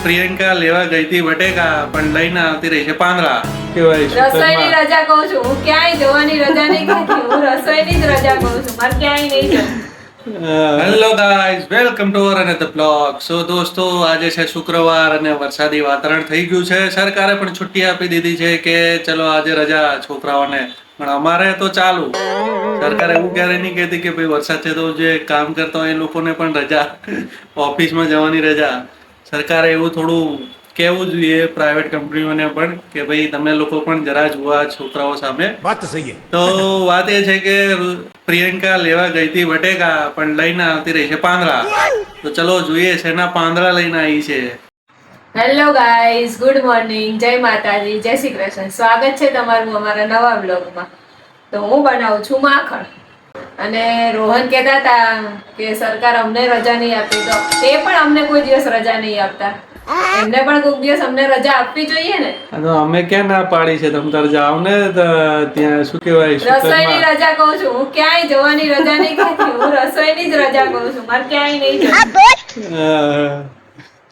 પ્રિયંકા લેવા ગઈ હતી બટેકા પણ લઈને આવતી રહી છે પાંદડા. કેવાય રસોઈની રજા કહું છું હું, ક્યાંય જવાની રજા નહીં કહેતી હું, રસોઈની જ રજા કહું છું, મારે ક્યાંય નહીં જવું. Hello guys, welcome to our another blog. So દોસ્તો, આજે છે શુક્રવાર અને વરસાદી વાતાવરણ થઈ ગયું છે. સરકારે પણ છુટ્ટી આપી દીધી છે કે ચલો આજે રજા છોકરાઓને, પણ અમારે તો ચાલુ. સરકાર એવું ક્યારે નહીં કહેતી કે ભાઈ વરસાદ છે તો જે કામ કરતા હોય એ લોકોને પણ રજા, ઓફિસમાં જવાની રજા. સરકારે એવું થોડું કહેવું જોઈએ પ્રાઇવેટ કંપનીઓને પણ કે ભાઈ તમે લોકો પણ જરા જુઓ છોકરાઓ સામે. વાત સહી છે. તો વાત એ છે કે પ્રિયંકા લેવા ગઈ હતી બટેકા પણ લઈને આવતી રહી છે પાંદડા. તો ચલો જોઈએ શેના પાંદડા લઈને આવી છે. હેલો ગાઈઝ, ગુડ મોર્નિંગ, જય માતાજી, જય શ્રી કૃષ્ણ. સ્વાગત છે તમારું અમારા નવા બ્લોગમાં. તો હું બનાવું છું માખણ અને રોહન કહેતા હતા કે સરકાર અમને રજા નહીં આપતી, તો એ પણ અમને કોઈ દિવસ રજા નહીં આપતા. એમને પણ કોઈક દિવસ અમને રજા આપવી જોઈએ ને. તો અમે ક્યાં ના પાડી છે, તમે તાર જાઓ ને ત્યાં શું કહેવાય રસોઈની રજા કહું છું હું, ક્યાંય જવાની રજા નહીં કહેતી હું, રસોઈની જ રજા કહું છું, મારે ક્યાંય નહીં જવું.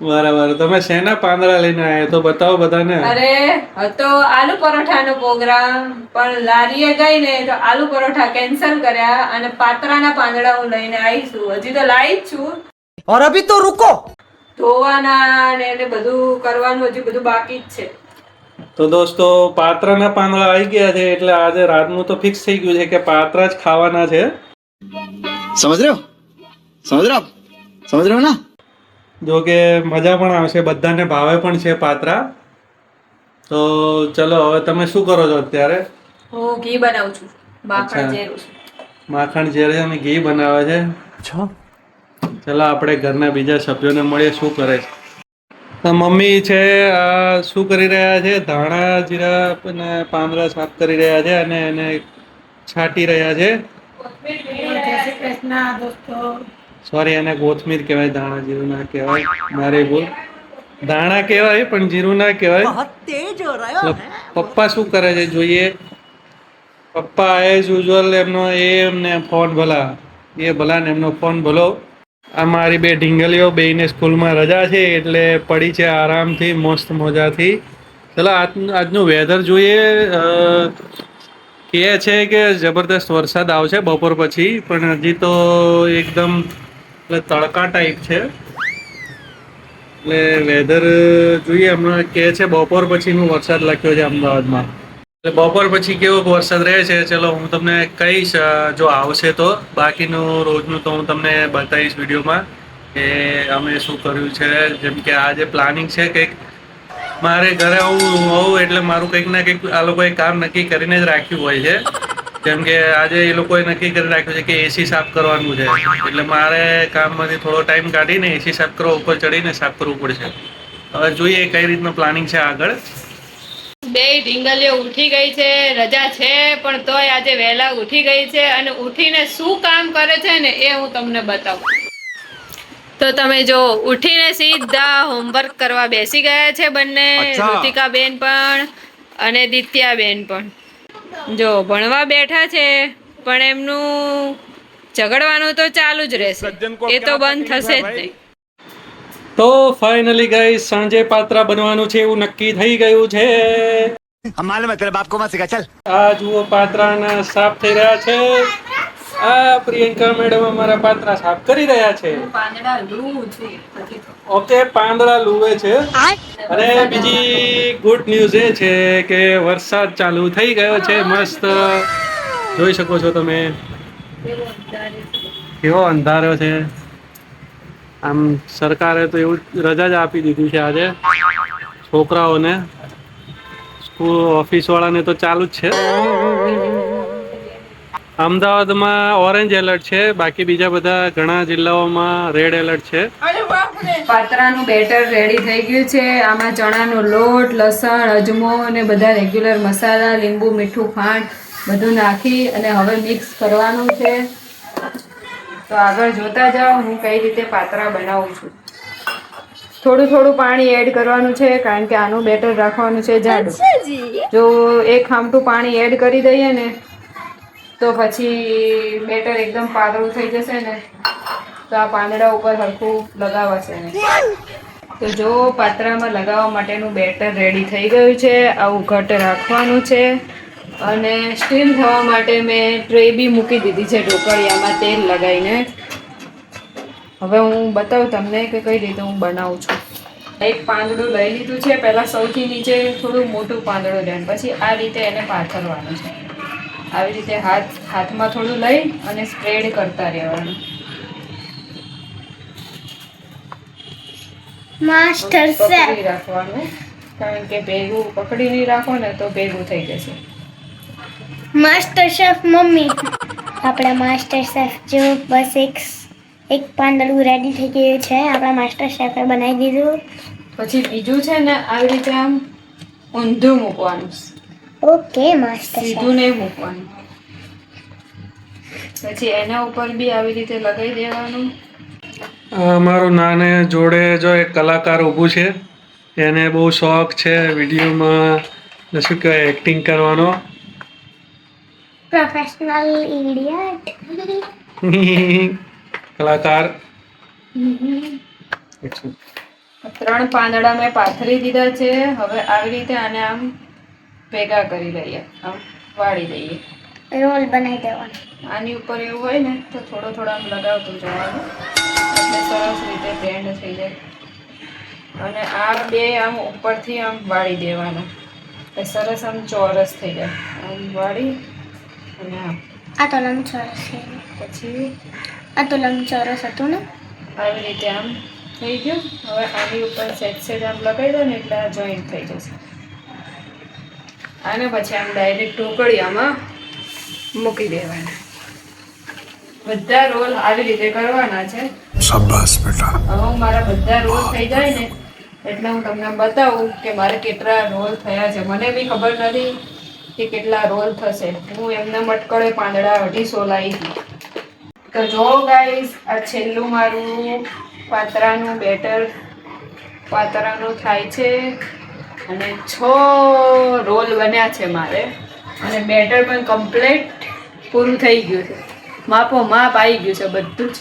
બરાબર. તમે શેના પાંદડા લઈને આવ્યા તો બતાવો બધાને. અરે હતો આલુ પરોઠાનો પ્રોગ્રામ, પણ લારીએ ગઈ ને તો આલુ પરોઠા કેન્સલ કર્યા અને પાતરાના પાંદડા હું લઈને આવી છું. હજી તો લાવી જ છું. और अभी तो रुको. ધોવાના ને એને બધું કરવાનું હજી બધું બાકી જ છે. તો દોસ્તો, પાત્રાના પાંદડા આવી ગયા છે એટલે આજે રાતનું તો ફિક્સ થઈ ગયું છે કે પાત્રા જ ખાવાના છે. समझ रहे हो? समझ रहे हो? समझ रहे हो ना? જો કે મજા પણ આવશે, બધાને ભાવે પણ છે પાત્રા. તો ચલો હવે તમે શું કરો છો અત્યારે? હું ઘી બનાવું છું, માખણ અચ્છા. જેરું છું. માખણ ઝેર છે અને ઘી બનાવે છે. ચલો આપણે ઘરના બીજા સભ્યોને મળીએ શું કરે છે. તો મમ્મી છે આ શું કરી રહ્યા છે, ધાણા જીરા અને પાંદડા સાફ કરી રહ્યા છે અને એને છાંટી રહ્યા છે. સોરી, એને કોથમીર કહેવાય, ધાણા જીરું ના કહેવાય. મારે ભૂલ, ધાણા કહેવાય પણ જીરું ના કહેવાય. તો પપ્પા શું કરે છે જોઈએ. પપ્પા એઝ યુઝ્યુઅલ એમને ફોન ભલા, એ ભલા ને એમનો ફોન ભલો. આ મારી બે ઢીંગલીઓ, બેયને સ્કૂલમાં રજા છે એટલે પડી છે આરામથી, મસ્ત મજાથી. ચલો આજનું વેધર જોઈએ. કહે છે કે જબરદસ્ત વરસાદ આવશે બપોર પછી, પણ હજી તો એકદમ એટલે તડકા ટાઈપ છે. એટલે વેધર જોઈએ, હમણાં કહે છે બપોર પછીનું વરસાદ લખ્યો છે અમદાવાદમાં. એટલે બપોર પછી કેવો વરસાદ રહે છે ચલો હું તમને કહીશ જો આવશે તો. બાકીનું રોજનું તો હું તમને બતાવીશ વિડીયોમાં કે અમે શું કર્યું છે. જેમ કે આજે પ્લાનિંગ છે કંઈક, મારે ઘરે આવું એટલે મારું કંઈક ના કંઈક આ લોકોએ કામ નક્કી કરીને જ રાખ્યું હોય છે. જેમ કે આજે એ લોકોએ નક્કી કરી રાખ્યું છે કે એસી સાફ કરવાનું છે, એટલે મારે કામમાંથી થોડો ટાઈમ કાઢીને એસી સાફ કરવા ઉપર ચડીને સાફ કરવું પડશે. હવે જોઈએ કઈ રીતનું પ્લાનિંગ છે આગળ. બે ઢીંગલીઓ ઉઠી ગઈ છે, રજા છે પણ તોય આજે વહેલા ઉઠી ગઈ છે અને ઉઠીને શું કામ કરે છે ને એ હું તમને બતાવું. તો તમે જો ઉઠીને સીધા હોમવર્ક કરવા બેસી ગયા છે બંને, ઋતિકા બેન પણ અને દિત્યા બેન પણ. જો ભણવા બેઠા છે પણ એમનું ઝઘડવાનું તો ચાલુ જ રહેશે, એ તો બંધ થશે જ નહીં. તો ફાઇનલી ગાઈસ સાંજે પાત્રા બનવાનું છે એવું નક્કી થઈ ગયું છે. मालूम है तेरे बाप को मत सिखा चल. આ જુઓ પાત્રાના સાફ થઈ રહ્યા છે. આ પ્રિયંકા મેડમ અમારા પાત્રા સાફ કરી રહ્યા છે. પાંદડા લૂ છે હજી તો. ઓકે, પાંદડા લુવે છે. અને બીજી ગુડ ન્યૂઝ એ છે કે વરસાદ ચાલુ થઈ ગયો છે મસ્ત. જોઈ શકો છો તમે કેવો અંધારો છે. આમ સરકારે તો એવું રજા જ આપી દીધી છે આજે છોકરાઓને. સ્કૂલ ઓફિસ વાળાને તો ચાલુ જ છે. અમદાવાદમાં ઓરેન્જ એલર્ટ છે, બાકી બીજા બધા ઘણા જિલ્લાઓમાં રેડ એલર્ટ છે. પાત્રાનું બેટર રેડી થઈ ગયું છે. આમાં ચણાનો લોટ, લસણ, અજમો અને બધા રેગ્યુલર મસાલા, લીંબુ, મીઠું, ખાંડ બધું નાખી અને હવે મિક્સ કરવાનું છે. તો આગળ જોતા જાઓ હું કઈ રીતે પાત્રા બનાવું છું. થોડું થોડું પાણી એડ કરવાનું છે કારણ કે આનું બેટર રાખવાનું છે જાડું. જો એક ખામટું પાણી એડ કરી દઈએ ને તો પછી બેટર એકદમ પાતળું થઈ જશે ને તો આ પાંદડા ઉપર હરખું લગાવાશે ને. તો જો પાત્રામાં લગાવવા માટેનું બેટર રેડી થઈ ગયું છે. આવું ઘટ રાખવાનું છે. અને સ્ટીમ થવા માટે મેં ટ્રે બી મૂકી દીધી છે ઢોકળિયામાં તેલ લગાવીને. હવે હું બતાવું તમને કે કઈ રીતે હું બનાવું છું. એક પાંદડું લઈ લીધું છે. પહેલાં સૌથી નીચે થોડું મોટું પાંદડું લેવાનું, પછી આ રીતે એને પાથરવાનું છે. આવી રીતે હાથમાં થોડું લઈ અને સ્પ્રેડ કરતા રહેવાનું. માસ્ટર શેફ પકડી રાખવાનું, કારણ કે ભેગું પકડી નહીં રાખો ને તો ભેગું થઈ જશે. માસ્ટર શેફ મમ્મી, આપણા માસ્ટર શેફ જો બસ એક પાંદડું રેડી થઈ ગયું છે. આપણા માસ્ટર શેફે બનાવી દીધું. પછી બીજું છે ને આવી રીતે આમ ઊંધું મૂકવાનું, ઓકે માસ્ટર શેફ. સીધું નહીં મૂકવાનું. પછી એના ઉપર બી આવી રીતે લગાવી દેવાનું. અમારું નાને જોડે જો એક કલાકાર ઊભું છે, એને બહુ શોખ છે વિડીયોમાં શું કહેવાય એક્ટિંગ કરવાનો. Professional idiot. કલાકાર. 3 પાંદડા મેં પાથરી દીધા છે. હવે આવી રીતે આને આમ ભેગા કરી લઈએ, આમ વાળી દઈએ. રોલ બનાવી દેવાનો. આની ઉપર એવું હોય ને તો થોડો થોડો આમ લગાવતું જવાનું, એટલે સરસ રીતે બેન્ડ થઈ જાય. અને આ બે આમ ઉપરથી આમ વાળી દેવાના, એટલે સરસ આમ ચોરસ થઈ જાય. આમ વાળી અને આમ આ તો લંબચોરસ છે. પછી આ તો લંબચોરસ હતું ને. આવી રીતે આમ થઈ ગયું. હવે આની ઉપર સેજ આમ લગાવી દો ને એટલે આ જોઈન્ટ થઈ જશે. આને પછી આમ ડાયરેક્ટ ઢોકળિયામાં મૂકી દેવાના. બધા રોલ આવી રીતે કરવાના છે. શાબાશ બેટા. હવે હું મારા બધા રોલ થઈ જાય ને એટલે હું તમને બતાવું કે મારે કેટલા રોલ થયા છે. મને બી ખબર નથી કે કેટલા રોલ થશે. હું એમને મટકળે પાંદડા 250 લાવી હતી. તો જો ગાઈસ, આ છેલ્લું મારું પાતરાનું બેટર પાતરાનું થાય છે. અને 6 રોલ બન્યા છે મારે. અને બેટર પણ કમ્પ્લીટ પૂરું થઈ ગયું છે. માપ આવી ગયું છે બધું જ,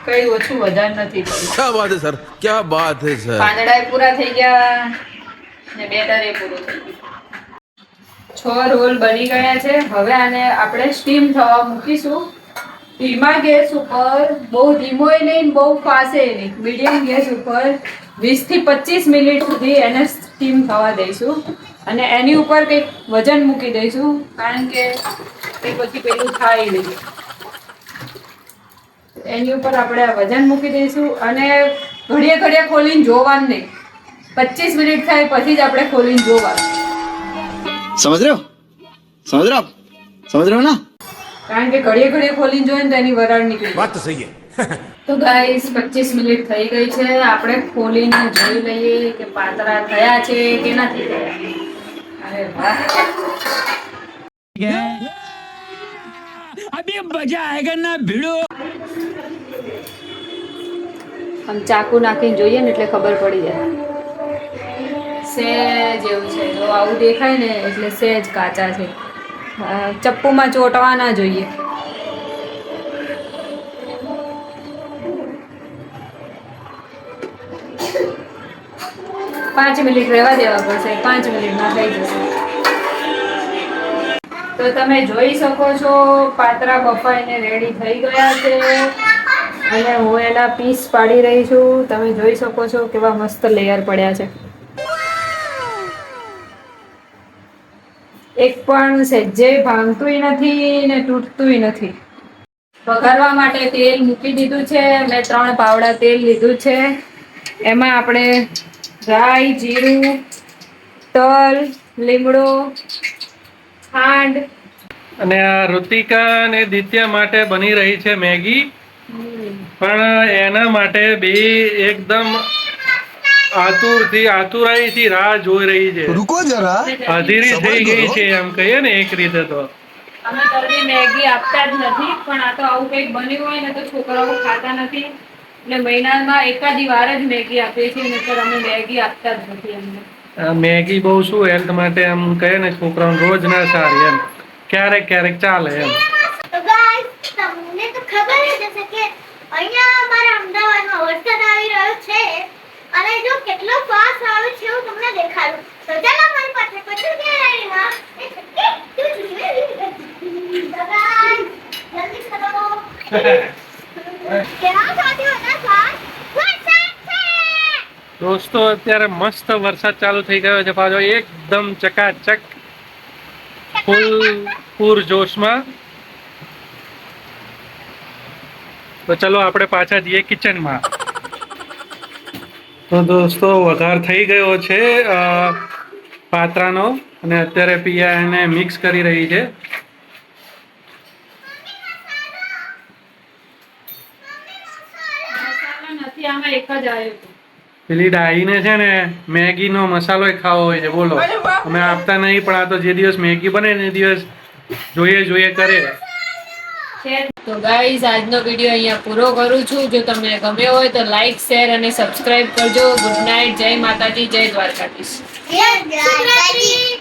કઈ ઓછું વધારે નથી થયું. क्या बात है सर, क्या बात है सर. પાંદડા પૂરા થઈ ગયા ને બેટર એ પૂરું થઈ ગયું. 6 રોલ બની ગયા છે. હવે આને આપણે સ્ટીમ થવા મૂકીશું. ધીમા ગેસ ઉપર, બહુ ધીમો નહીં બહુ ફાસ્ટ નહીં, મીડિયમ ગેસ ઉપર 20 થી 25 મિનિટ સુધી એને સ્ટીમ થવા દઈશું. અને એની ઉપર કંઈક વજન મૂકી દઈશું, કારણ કે એ પછી પેલું થાય નહીં. એની ઉપર આપણે આ વજન મૂકી દઈશું. અને ઘડીએ ખોલીને જોવાનું નહીં. 25 મિનિટ થાય પછી જ આપણે ખોલીને જોવાનું. समझ रहे हो समझ रहे हो आप समझ रहे हो ना. કારણ કે ઘડીએ ખોલીને જોઈએ ને તો એની વરાળ નીકળી જાય. बात तो सही है. તો ગાઈસ 25 મિનિટ થઈ ગઈ છે. આપણે ખોલીને જોઈ લઈએ કે પાતરા થયા છે કે નથી થયા. અરે વાહ, अभी मजा आएगा ना भिड़ो. આમ ચાકુ નાખીને જોઈએ ને એટલે ખબર પડી જાય. સેજ એવું છે. જો આવું દેખાય ને એટલે સેજ કાચા છે. ચપ્પુમાં ચોંટવા ના જોઈએ. પાંચ મિનિટ રહેવા દેવા પડશે. 5 મિનિટમાં થઈ જશે. તો તમે જોઈ શકો છો પાતરા બફાઈને રેડી થઈ ગયા છે. અને હું એના પીસ પાડી રહી છું. તમે જોઈ શકો છો કેવા મસ્ત લેયર પડ્યા છે. એક પણ સહેજે ભાંગતુંય નથી ને તૂટતુંય નથી. વઘારવા માટે તેલ મૂકી દીધું છે. મેં 3 પાવડા તેલ લીધું છે. એમાં આપણે રાઈ, જીરું, તલ, લીમડો, ખાંડ. અને આ ઋતિકા અને દિત્યા માટે બની રહી છે મેગી. પણ એના માટે બે એકદમ આતુરાઈથી રાહ જોઈ રહી છે. रुको जरा. અધીરી થઈ ગઈ છે એમ કહીએ ને એક રીતે તો. અમે તરવી મેગી આપતા જ નથી, પણ આ તો આવું કંઈક બન્યું હોય ને તો છોકરાઓ ખાતા નથી, એટલે મહિનામાં એકાદી વાર જ મેગી આપીએ છીએ, નહીંતર અમે મેગી આપતા જ નથી એમને. આ મેગી બહુ શું હેલ્થ માટે એમ કહીએ ને છોકરાઓને રોજ ના સારી એમ, ક્યારેક ચાલે એમ. તો ગાઈસ, તમને તો ખબર જ હશે કે અહીંયા અમારા અમદાવાદમાં વરસાદ આવી રહ્યો છે. અને જો કેટલો ફાસ્ટ આવે છે હું તમને દેખાડું. તો ચાલો મારી પાસે પછું ગેલેરીમાં જલ્દી કરો. કેવા સાથી હતા ફાસ્ટ વરસાદ છે. દોસ્તો અત્યારે મસ્ત વરસાદ ચાલુ થઈ ગયો છે પાછો એકદમ ચકાચક ફૂલ પૂર જોશમાં. તો ચલો આપણે પાછા જઈએ કિચનમાં. તો દોસ્તો વઘાર થઈ ગયો છે પાત્રાનો અને અત્યારે પિયા એને મિક્સ કરી રહી છે. નથી, આમાં એક જ આવ્યું હતું. પેલી ડાહીને છે ને મેગીનો મસાલો ખાવો હોય છે. બોલો અમે આપતા નહીં, પણ આ તો જે દિવસ મેગી બને ને એ દિવસ જોઈએ કરે. તો ગાઈઝ આજનો વિડીયો અહીંયા પૂરો કરું છું. જો તમને ગમ્યો હોય તો લાઈક, શેર અને સબસ્ક્રાઇબ કરજો. ગુડ નાઇટ, જય માતાજી, જય દ્વારકાધીશ. જય દ્વારકાધીશ.